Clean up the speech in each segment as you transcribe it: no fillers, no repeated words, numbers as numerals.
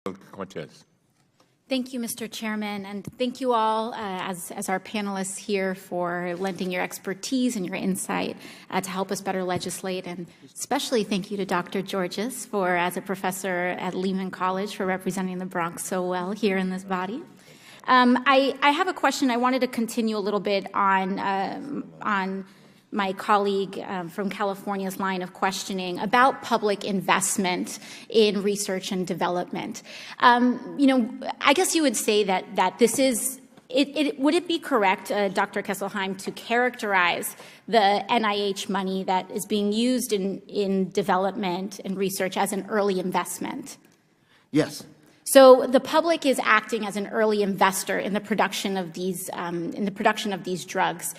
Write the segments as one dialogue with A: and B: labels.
A: Cortez.
B: Thank you, Mr. Chairman, and thank you all as our panelists here for lending your expertise and your insight to help us better legislate, and especially thank you to Dr. Georges for, as a professor at Lehman College, for representing the Bronx so well here in this body. I have a question. I wanted to continue a little bit on my colleague from California's line of questioning about public investment in research and development. I guess you would say that this is, would it be correct, Dr. Kesselheim, to characterize the NIH money that is being used in development and research as an early investment?
C: Yes.
B: So the public is acting as an early investor in the production of these drugs.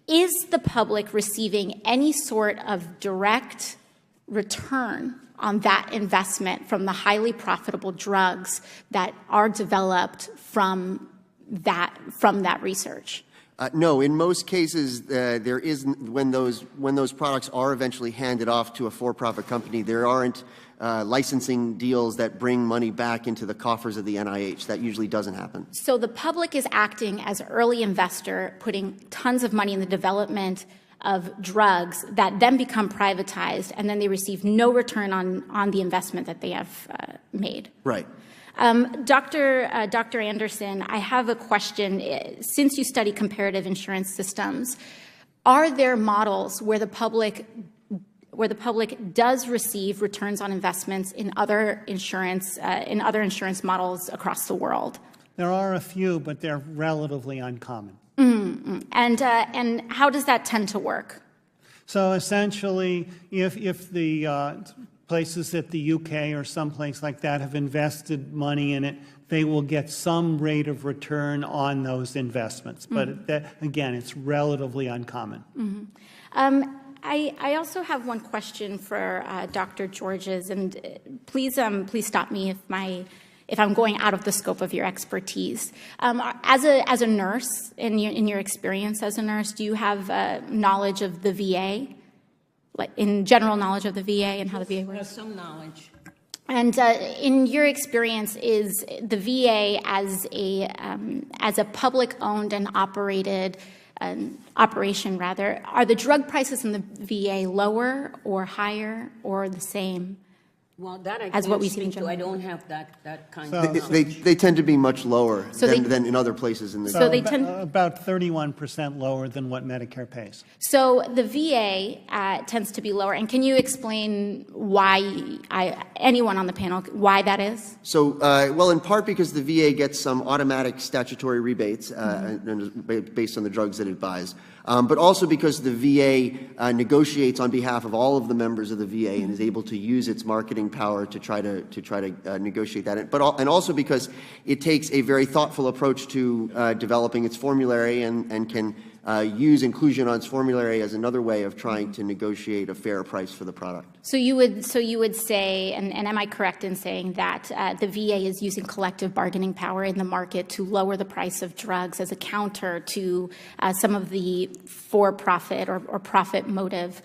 B: Is the public receiving any sort of direct return on that investment from the highly profitable drugs that are developed from that research?
C: No, in most cases, there isn't. When those products are eventually handed off to a for-profit company, there aren't licensing deals that bring money back into the coffers of the NIH. That usually doesn't happen. So
B: the public is acting as an early investor, putting tons of money in the development of drugs that then become privatized, and then they receive no return on the investment that they have made.
C: Right.
B: Dr. Anderson, I have a question. Since you study comparative insurance systems, are there models where the public does receive returns on investments in other insurance models across the world?
D: There are a few, but they're relatively uncommon.
B: Mm-hmm. And how does that tend to work?
D: So essentially, if the places at the UK or someplace like that have invested money in it, they will get some rate of return on those investments. But again, it's relatively uncommon.
B: Mm-hmm. I also have one question for Dr. Georges, and please stop me if I'm going out of the scope of your expertise. As a nurse, in your experience as a nurse, do you have knowledge of the VA? Like in general knowledge of the VA and how the VA works?
E: Some knowledge.
B: And in your experience, is the VA as a public-owned and operated operation, rather, are the drug prices in the VA lower or higher or the same?
E: Well, that I
B: as what we see
E: speak
B: in
E: to. I don't have that kind
D: So-
E: of knowledge.
C: They tend to be much lower
B: So
C: than in other places in the
B: So they tend
D: about 31% lower than what Medicare pays.
B: So the VA tends to be lower. And can you explain why, anyone on the panel, why that is?
C: So, well, in part because the VA gets some automatic statutory rebates based on the drugs that it buys, but also because the VA negotiates on behalf of all of the members of the VA and is able to use its marketing power to try to negotiate that. And also because it takes a very thoughtful approach to developing its formulary and can use inclusion on its formulary as another way of trying to negotiate a fair price for the product.
B: So you would say, and am I correct in saying that the VA is using collective bargaining power in the market to lower the price of drugs as a counter to some of the for-profit or profit motive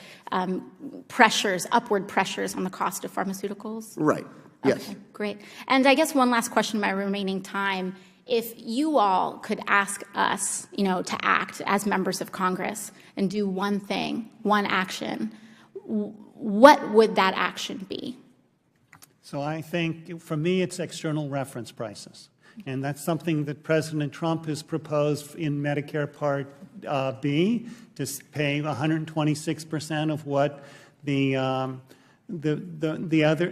B: pressures, upward pressures on the cost of pharmaceuticals?
C: Right. Yes.
B: Okay, great. And I guess one last question in my remaining time. If you all could ask us, to act as members of Congress and do one thing, one action, what would that action be?
D: So I think, for me, it's external reference prices. And that's something that President Trump has proposed in Medicare Part B, to pay 126% of what the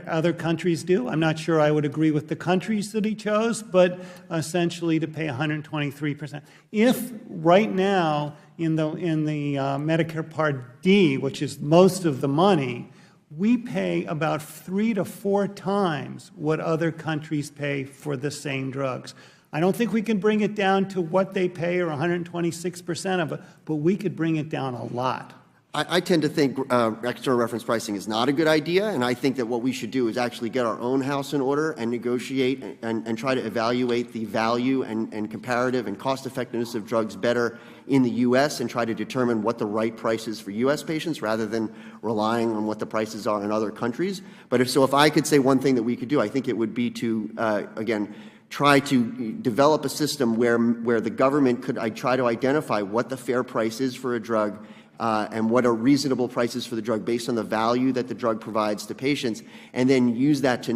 D: other countries do. I'm not sure I would agree with the countries that he chose, but essentially to pay 123%. If right now in the Medicare Part D, which is most of the money, we pay about 3 to 4 times what other countries pay for the same drugs. I don't think we can bring it down to what they pay or 126% of it, but we could bring it down a lot.
C: I tend to think external reference pricing is not a good idea, and I think that what we should do is actually get our own house in order and negotiate and try to evaluate the value and comparative and cost effectiveness of drugs better in the U.S. and try to determine what the right price is for U.S. patients rather than relying on what the prices are in other countries. But if I could say one thing that we could do, I think it would be to, again, try to develop a system where the government could try to identify what the fair price is for a drug and what are reasonable prices for the drug based on the value that the drug provides to patients, and then use that to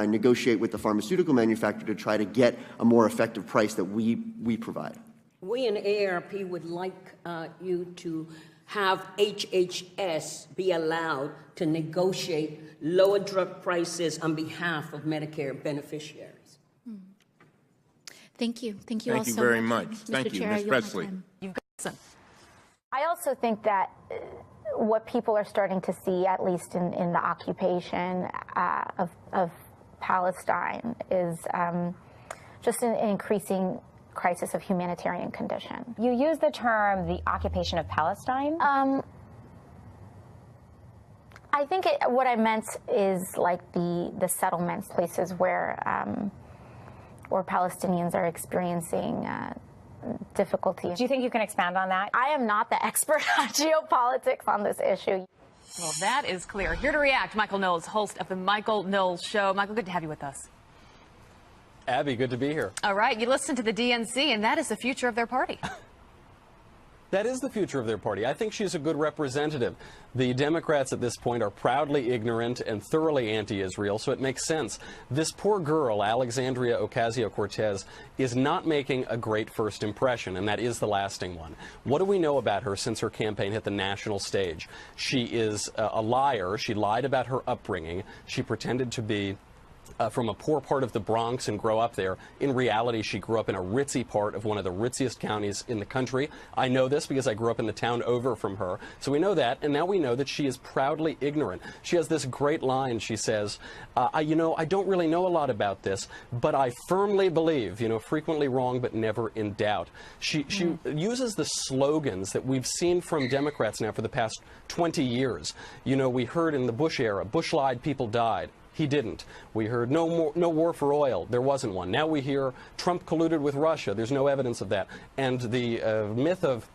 C: negotiate with the pharmaceutical manufacturer to try to get a more effective price that we provide.
E: We in AARP would like you to have HHS be allowed to negotiate lower drug prices on behalf of Medicare beneficiaries.
B: Thank you. Thank you all so much.
A: Thank you very much.
B: Mr.
A: Thank you,
B: Chair,
A: Ms.
B: I yield my
A: Presley.
B: time.
F: I also think that what people are starting to see, at least in the occupation of Palestine, is just an increasing crisis of humanitarian condition.
G: You use the term the occupation of Palestine?
F: I think what I meant is like the settlements, places where Palestinians are experiencing difficulty.
G: Do you think you can expand on that?
F: I am not the expert on geopolitics on this issue.
H: Well, that is clear. Here to react, Michael Knowles, host of The Michael Knowles Show. Michael, good to have you with us.
I: Abby, good to be here.
H: All right, you listen to the DNC, and that is the future of their party.
I: That is the future of their party. I think she's a good representative. The Democrats at this point are proudly ignorant and thoroughly anti-Israel, so it makes sense. This poor girl, Alexandria Ocasio Cortez, is not making a great first impression, and that is the lasting one. What do we know about her since her campaign hit the national stage? She is a liar. She lied about her upbringing. She pretended to be from a poor part of the Bronx and grow up there. In reality, she grew up in a ritzy part of one of the ritziest counties in the country. I know this because I grew up in the town over from her. So we know that, and now we know that she is proudly ignorant. She has this great line. She says, I don't really know a lot about this, but I firmly believe, frequently wrong, but never in doubt. She uses the slogans that we've seen from Democrats now for the past 20 years. We heard in the Bush era, Bush lied, people died. He didn't. We heard no war for oil. There wasn't one. Now we hear Trump colluded with Russia. There's no evidence of that. And the myth of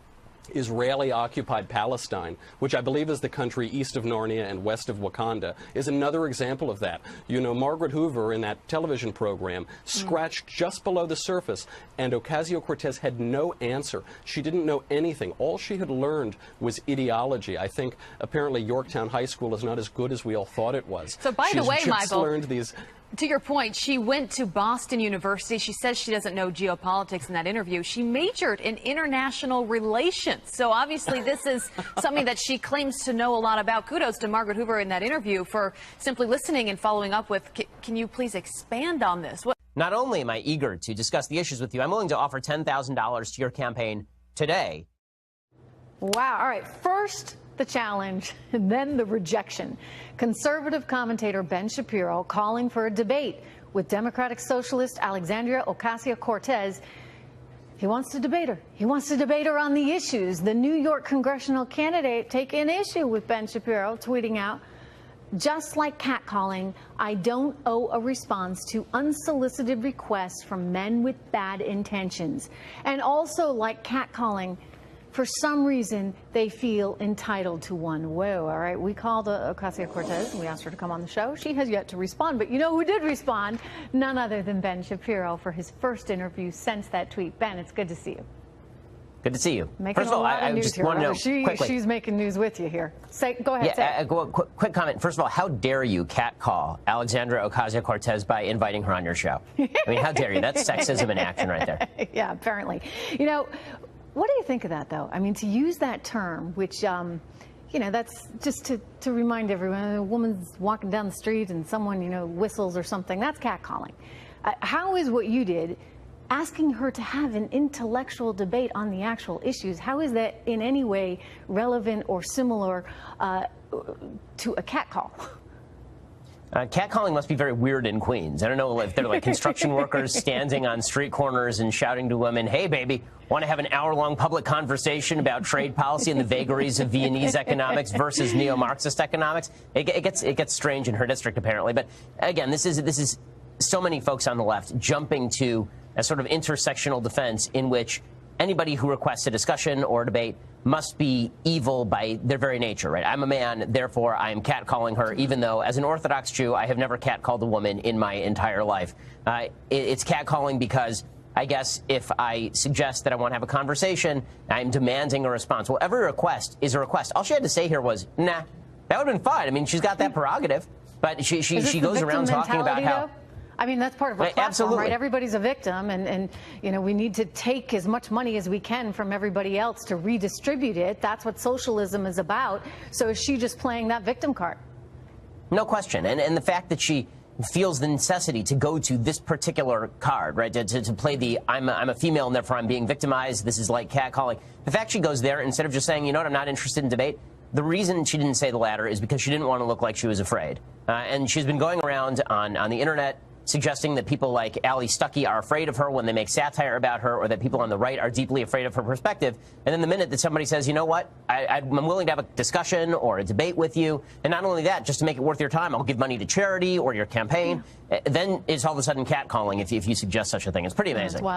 I: Israeli-occupied Palestine, which I believe is the country east of Narnia and west of Wakanda, is another example of that. Margaret Hoover in that television program scratched just below the surface, and Ocasio-Cortez had no answer. She didn't know anything. All she had learned was ideology. I think apparently Yorktown High School is not as good as we all thought it was.
H: So by the way,
I: just
H: Michael,
I: learned these.
H: To your point, she went to Boston University. She says she doesn't know geopolitics in that interview. She majored in international relations. So obviously this is something that she claims to know a lot about. Kudos to Margaret Hoover in that interview for simply listening and following up with, can you please expand on this?
J: Not only am I eager to discuss the issues with you, I'm willing to offer $10,000 to your campaign today.
K: Wow. All right. First, the challenge, and then the rejection. Conservative commentator Ben Shapiro calling for a debate with Democratic Socialist Alexandria Ocasio-Cortez. He wants to debate her. He wants to debate her on the issues. The New York congressional candidate taking issue with Ben Shapiro, tweeting out, just like catcalling, I don't owe a response to unsolicited requests from men with bad intentions. And also like catcalling, for some reason, they feel entitled to one. Whoa, all right. We called Ocasio-Cortez and we asked her to come on the show. She has yet to respond. But you know who did respond? None other than Ben Shapiro for his first interview since that tweet. Ben, it's good to see you.
J: Good to see you.
K: Making
J: First of all,
K: I
J: just want to know quickly.
K: She's making news with you here. Go ahead.
J: Quick comment. First of all, how dare you catcall Alexandra Ocasio-Cortez by inviting her on your show? I mean, how dare you? That's sexism in action right there.
K: Yeah, apparently. What do you think of that, though? I mean, to use that term, which, that's just to remind everyone, a woman's walking down the street and someone, whistles or something, that's catcalling. How is what you did, asking her to have an intellectual debate on the actual issues, how is that in any way relevant or similar to a catcall?
J: Catcalling must be very weird in Queens. I don't know if they're like construction workers standing on street corners and shouting to women, "Hey, baby, want to have an hour-long public conversation about trade policy and the vagaries of Viennese economics versus neo-Marxist economics?" It gets strange in her district, apparently. But again, this is so many folks on the left jumping to a sort of intersectional defense in which anybody who requests a discussion or a debate must be evil by their very nature, right? I'm a man, therefore I am catcalling her, even though as an Orthodox Jew, I have never catcalled a woman in my entire life. It's catcalling because I guess if I suggest that I want to have a conversation, I'm demanding a response. Well, every request is a request. All she had to say here was, nah, that would have been fine. I mean, she's got that prerogative, but she goes around talking about how...
K: I mean, that's part of our platform,
J: absolutely,
K: right? Everybody's a victim, and you know, we need to take as much money as we can from everybody else to redistribute it. That's what socialism is about. So is she just playing that victim card?
J: No question. And the fact that she feels the necessity to go to this particular card, right, to play the I'm a female and therefore I'm being victimized, this is like catcalling. The fact she goes there instead of just saying, you know what, I'm not interested in debate, the reason she didn't say the latter is because she didn't want to look like she was afraid. And she's been going around on the internet suggesting that people like Ali Stuckey are afraid of her when they make satire about her, or that people on the right are deeply afraid of her perspective. And then the minute that somebody says, you know what, I'm willing to have a discussion or a debate with you, and not only that, just to make it worth your time, I'll give money to charity or your campaign, then it's all of a sudden catcalling if you suggest such a thing. It's pretty amazing.